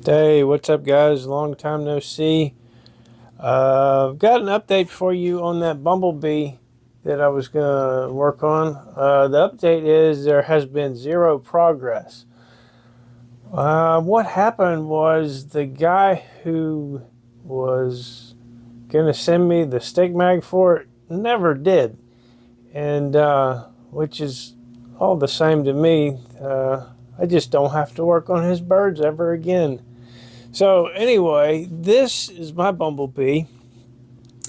Hey, what's up, guys? Long time no see. I've got an update for you on that Bumblebee that I was going to work on. The update is there has been zero progress. What happened was the guy who was going to send me the stick mag for it never did, and which is all the same to me. I just don't have to work on his birds ever again. So anyway, this is my Bumblebee,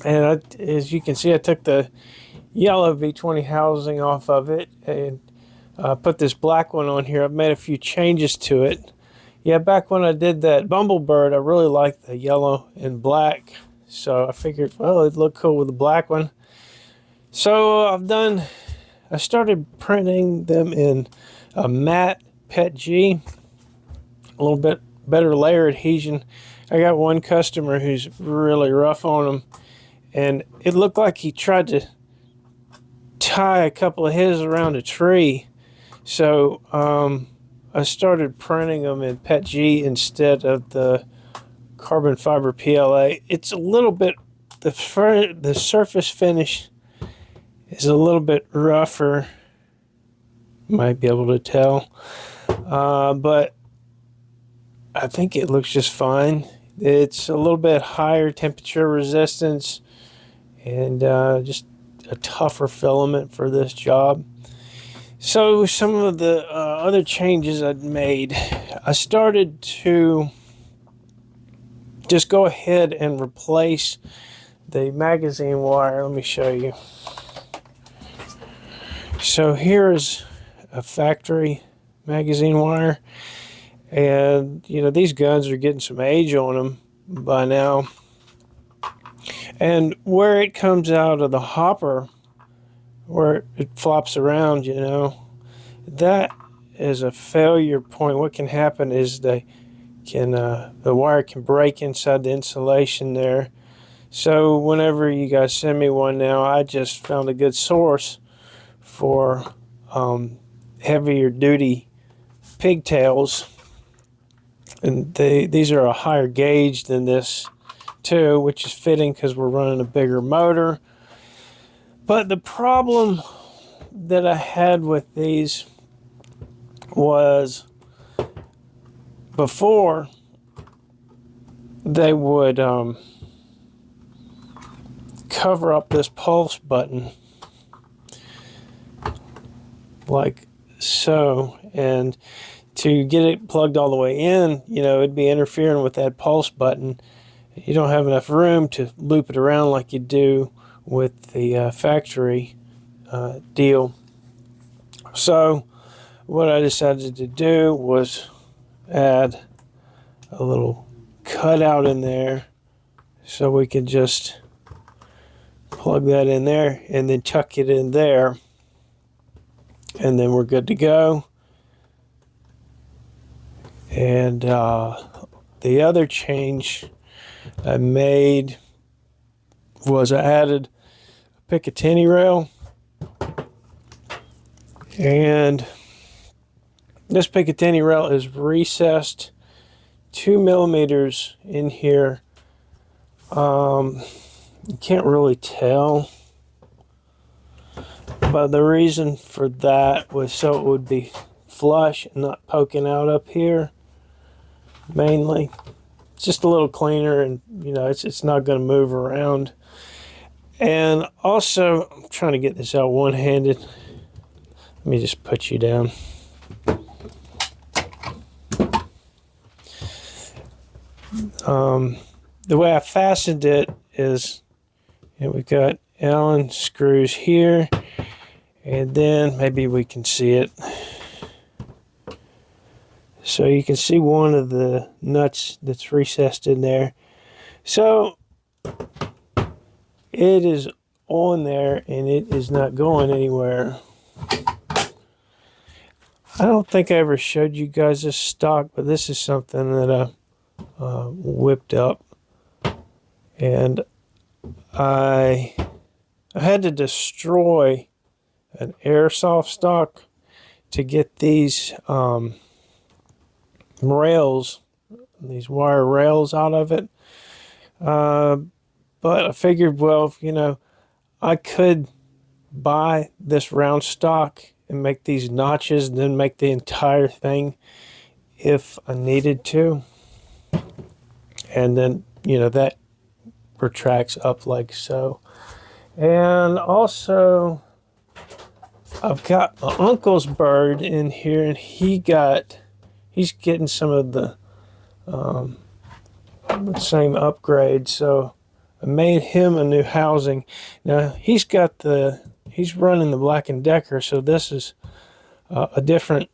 and as you can see, I took the yellow V20 housing off of it and put this black one on here. I've made a few changes to it. Yeah, back when I did that Bumblebird, I really liked the yellow and black, so I figured, well, it'd look cool with the black one. So I started printing them in a matte PETG, a little bit better layer adhesion. I got one customer who's really rough on them, and it looked like he tried to tie a couple of his around a tree. So I started printing them in PETG instead of the carbon fiber PLA. It's a little bit, the surface finish is a little bit rougher, might be able to tell, but I think it looks just fine. It's a little bit higher temperature resistance and just a tougher filament for this job. So some of the other changes I'd made, I started to just go ahead and replace the magazine wire. Let me show you. So here is a factory magazine wire. And, you know, these guns are getting some age on them by now. And where it comes out of the hopper, where it flops around, you know, that is a failure point. What can happen is the wire can break inside the insulation there. So whenever you guys send me one now, I just found a good source for heavier duty pigtails. And these are a higher gauge than this too, which is fitting because we're running a bigger motor. But the problem that I had with these was before they would cover up this pulse button like so, and to get it plugged all the way in, you know, it'd be interfering with that pulse button. You don't have enough room to loop it around like you do with the factory deal. So what I decided to do was add a little cutout in there so we could just plug that in there and then tuck it in there, and then we're good to go. And the other change I made was I added a Picatinny rail. And this Picatinny rail is recessed 2 millimeters in here. You can't really tell, but the reason for that was so it would be flush and not poking out up here. Mainly, it's just a little cleaner, and you know it's not going to move around. And also, I'm trying to get this out one-handed. Let me just put you down. The way I fastened it is, we've got Allen screws here, and then maybe we can see it. So you can see one of the nuts that's recessed in there. So it is on there and it is not going anywhere. I don't think I ever showed you guys this stock, but this is something that I whipped up. And I had to destroy an airsoft stock to get these rails these wire rails out of it. But I figured, well, you know, I could buy this round stock and make these notches and then make the entire thing if I needed to. And then, you know, that retracts up like so. And also, I've got my uncle's bird in here, and he's getting some of the same upgrades. So I made him a new housing. Now he's running the Black & Decker, so this is a different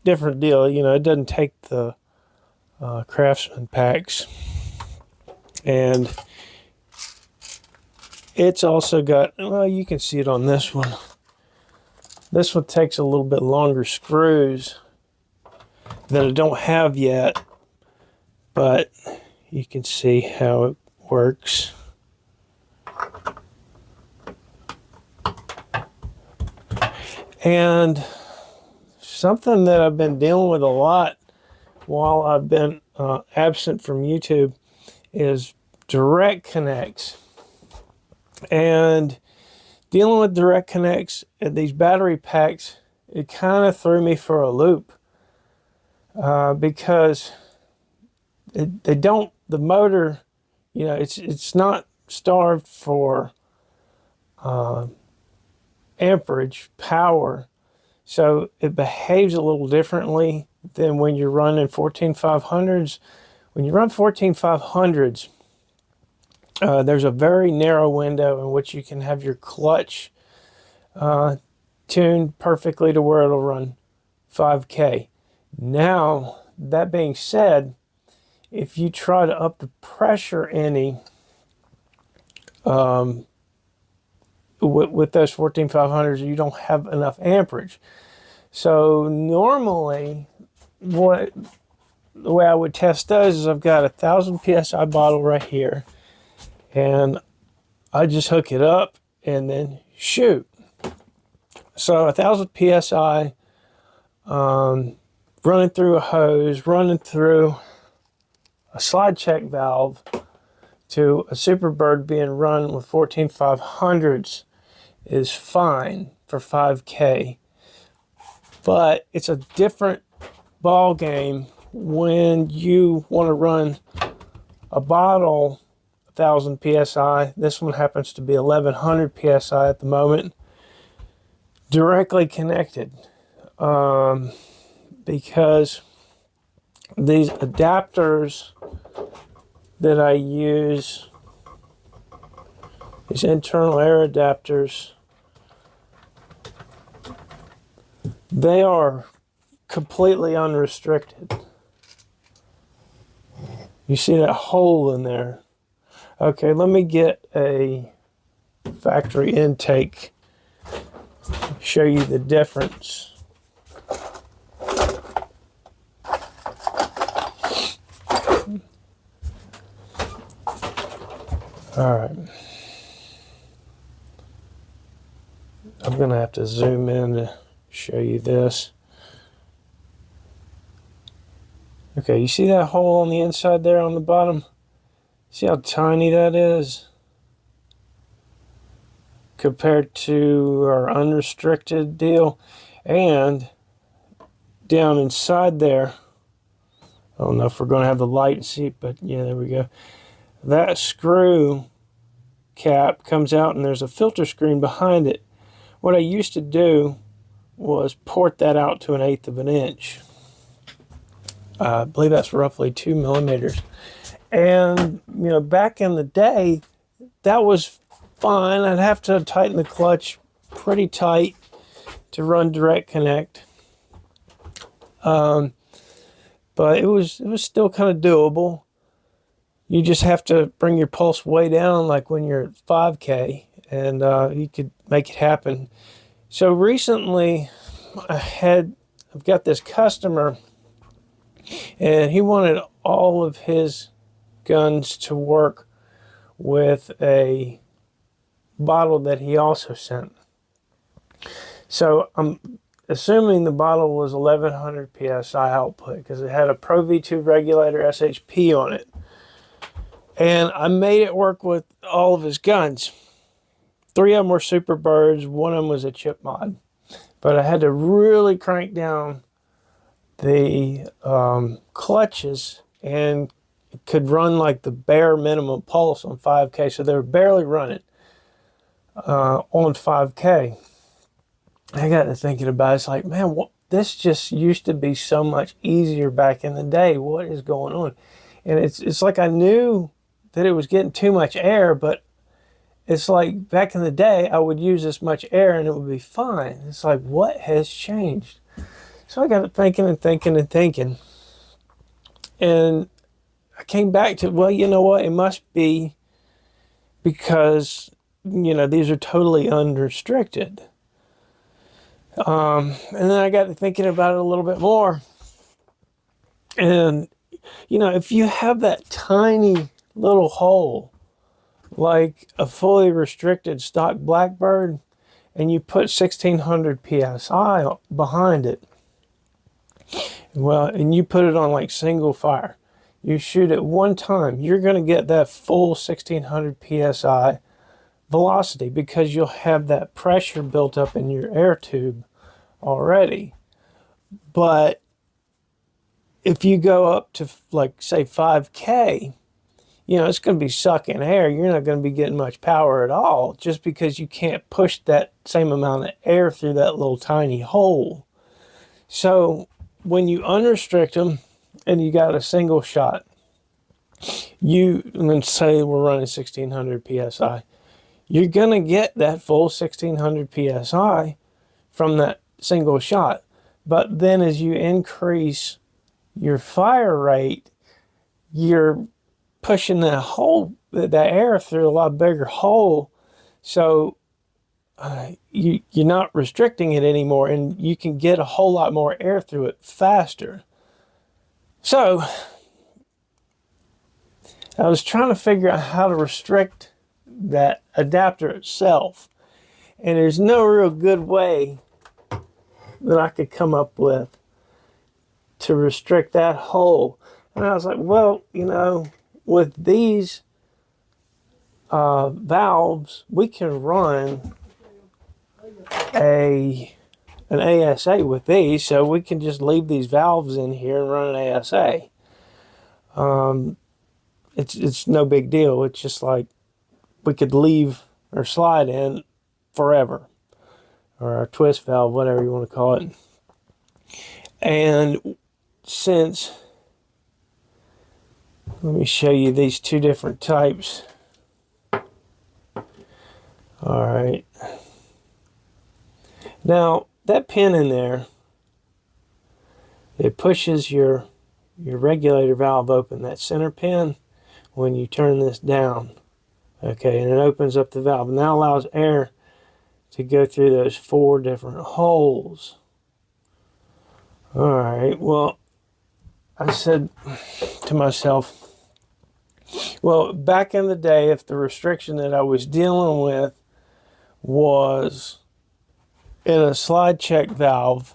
deal. You know, it doesn't take the Craftsman packs, and it's also got, well, you can see it on this one. This one takes a little bit longer screws that I don't have yet, but you can see how it works. And something that I've been dealing with a lot while I've been absent from YouTube is direct connects. And dealing with direct connects at these battery packs, it kind of threw me for a loop because the motor, you know, it's not starved for amperage power, so it behaves a little differently than when you're running 14500s. When you run 14500s, there's a very narrow window in which you can have your clutch tuned perfectly to where it'll run 5K. Now, that being said, if you try to up the pressure any with those 14500s, you don't have enough amperage. So normally, the way I would test those is I've got a 1000 psi bottle right here, and I just hook it up and then shoot. So 1000 psi, running through a hose, running through a slide check valve to a Superbird being run with 14500s is fine for 5K. But it's a different ball game when you want to run a bottle 1000 psi. This one happens to be 1100 psi at the moment, directly connected, because these adapters that I use, these internal air adapters, they are completely unrestricted. You see that hole in there? Okay, let me get a factory intake, show you the difference. All right. I'm going to have to zoom in to show you this. Okay, you see that hole on the inside there on the bottom? See how tiny that is compared to our unrestricted deal? And down inside there, I don't know if we're going to have the light and see, but yeah, there we go. That screw cap comes out and there's a filter screen behind it. What I used to do was port that out to 1/8 of an inch. I believe that's roughly 2 millimeters. And, you know, back in the day, that was fine. I'd have to tighten the clutch pretty tight to run direct connect. But it was still kind of doable. You just have to bring your pulse way down, like when you're at 5K, and you could make it happen. So recently, I've got this customer, and he wanted all of his guns to work with a bottle that he also sent. So I'm assuming the bottle was 1100 psi output, because it had a Pro V2 regulator SHP on it. And I made it work with all of his guns. 3 of them were Super Birds, 1 of them was a chip mod. But I had to really crank down the clutches, and it could run like the bare minimum pulse on 5K. So they were barely running on 5K. I got to thinking about it. It's like, man, this just used to be so much easier back in the day. What is going on? And it's like I knew that it was getting too much air, but it's like back in the day, I would use this much air and it would be fine. It's like, what has changed? So I got to thinking and thinking and thinking. And I came back to, well, you know what? It must be because, you know, these are totally unrestricted. And then I got to thinking about it a little bit more. And, you know, if you have that tiny little hole, like a fully restricted stock Blackbird, and you put 1600 psi behind it, well, and you put it on like single fire, you shoot it one time, you're going to get that full 1600 psi velocity, because you'll have that pressure built up in your air tube already. But if you go up to like say 5K, you know, it's going to be sucking air. You're not going to be getting much power at all, just because you can't push that same amount of air through that little tiny hole. So when you unrestrict them and you got a single shot, let's say we're running 1600 psi, you're going to get that full 1600 psi from that single shot. But then as you increase your fire rate, you're pushing that air through a lot bigger hole. So you're not restricting it anymore, and you can get a whole lot more air through it faster. So I was trying to figure out how to restrict that adapter itself, and there's no real good way that I could come up with to restrict that hole. And I was like, well, you know, with these valves, we can run an ASA with these, so we can just leave these valves in here and run an ASA. It's no big deal. It's just like we could leave or slide in forever, or a twist valve, whatever you want to call it. And since, let me show you these two different types. All right. Now, that pin in there, it pushes your regulator valve open, that center pin, when you turn this down. Okay, and it opens up the valve, and that allows air to go through those 4 different holes. All right, well, I said to myself, well, back in the day, if the restriction that I was dealing with was in a slide check valve,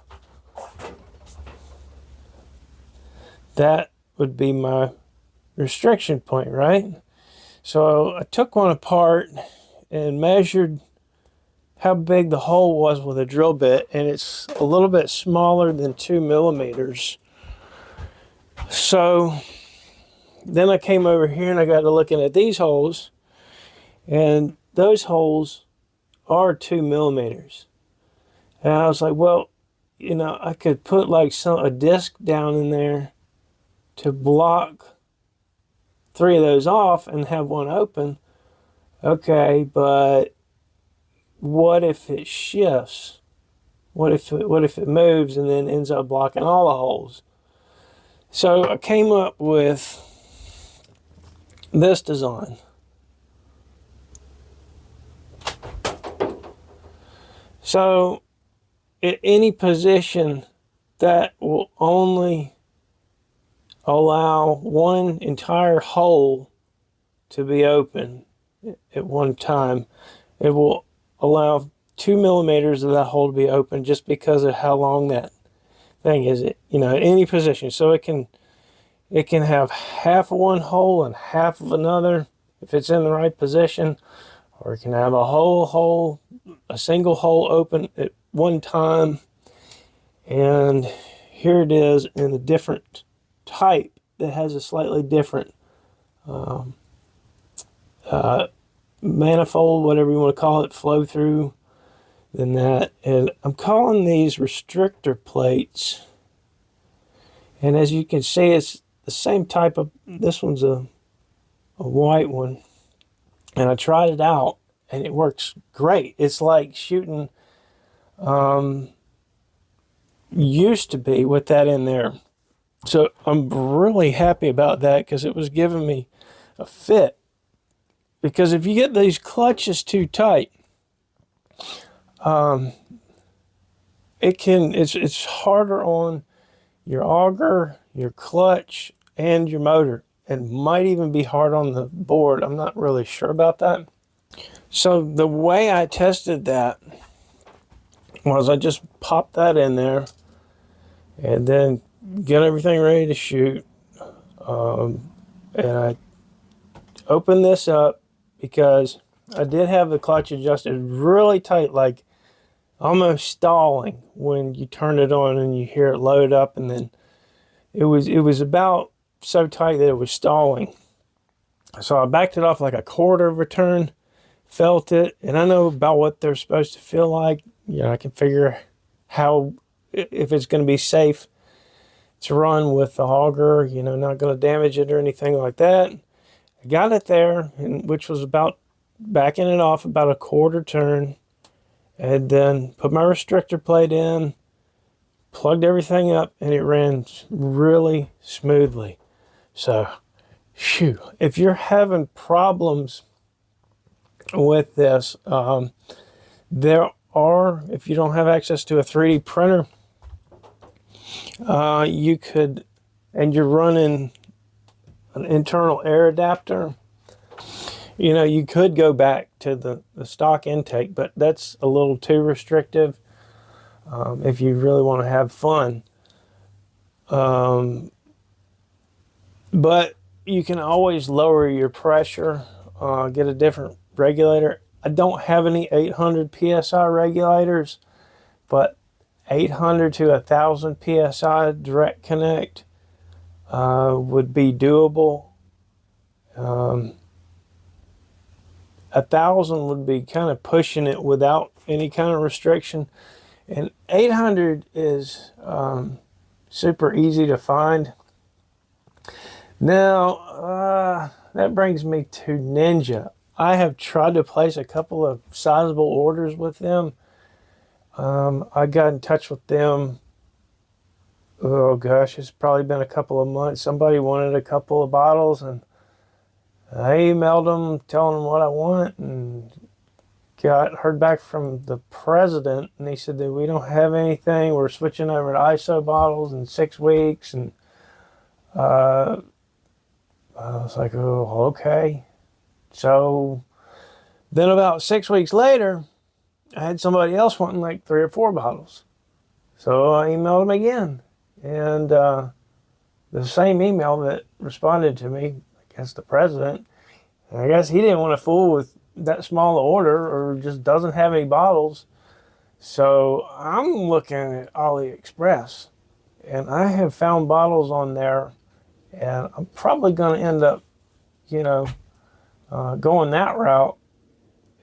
that would be my restriction point, right? So I took one apart and measured how big the hole was with a drill bit, and it's a little bit smaller than 2 millimeters. So then I came over here and I got to looking at these holes, and those holes are 2 millimeters. And I was like, well, you know, I could put like a disc down in there to block 3 of those off and have one open. Okay, but what if it shifts? What if it moves and then ends up blocking all the holes? So I came up with this design. So at any position, that will only allow one entire hole to be open at one time. It will allow 2 millimeters of that hole to be open just because of how long that thing is. It, you know, at any position. So it can have half of one hole and half of another if it's in the right position, or it can have a whole hole, a single hole open at one time. And here it is in a different type that has a slightly different manifold, whatever you want to call it, flow through than that. And I'm calling these restrictor plates. And as you can see, it's the same type of, this one's a white one. And I tried it out and it works great. It's like shooting used to be with that in there. So I'm really happy about that because it was giving me a fit. Because if you get these clutches too tight, it's harder on your auger, your clutch, and your motor. It might even be hard on the board. I'm not really sure about that. So the way I tested that was I just popped that in there and then get everything ready to shoot. And I opened this up because I did have the clutch adjusted really tight, like almost stalling when you turn it on and you hear it load up, and then it was about so tight that it was stalling. So I backed it off like a quarter of a turn, felt it, and I know about what they're supposed to feel like. You know, I can figure how, if it's going to be safe to run with the auger, you know, not going to damage it or anything like that. I got it there, which was about backing it off about a quarter turn, and then put my restrictor plate in, plugged everything up, and it ran really smoothly. So, phew, if you're having problems with this, there are, if you don't have access to a 3D printer, you could, and you're running an internal air adapter, you know, you could go back to the stock intake, but that's a little too restrictive if you really want to have fun. But you can always lower your pressure, get a different regulator. I don't have any 800 PSI regulators, but 800 to 1000 PSI direct connect would be doable. 1000 would be kind of pushing it without any kind of restriction. And 800 is super easy to find. Now, that brings me to Ninja. I have tried to place a couple of sizable orders with them. I got in touch with them, oh gosh, it's probably been a couple of months. Somebody wanted a couple of bottles, and I emailed them telling them what I want, and heard back from the president, and he said that we don't have anything. We're switching over to ISO bottles in 6 weeks, and I was like, oh, okay. So then about 6 weeks later, I had somebody else wanting like 3 or 4 bottles. So I emailed them again. And the same email that responded to me, I guess the president, I guess he didn't want to fool with that small order or just doesn't have any bottles. So I'm looking at AliExpress, and I have found bottles on there, and I'm probably going to end up, you know, going that route.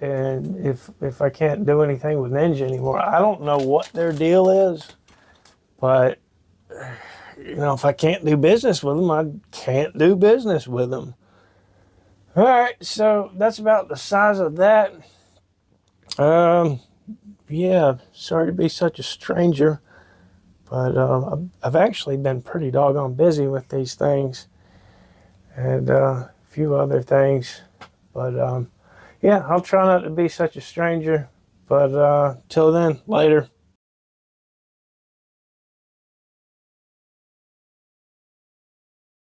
And if I can't do anything with Ninja anymore, I don't know what their deal is, but you know, if I can't do business with them, I can't do business with them. All right, so that's about the size of that. Yeah, sorry to be such a stranger, but I've actually been pretty doggone busy with these things and a few other things. But yeah, I'll try not to be such a stranger. But till then, later.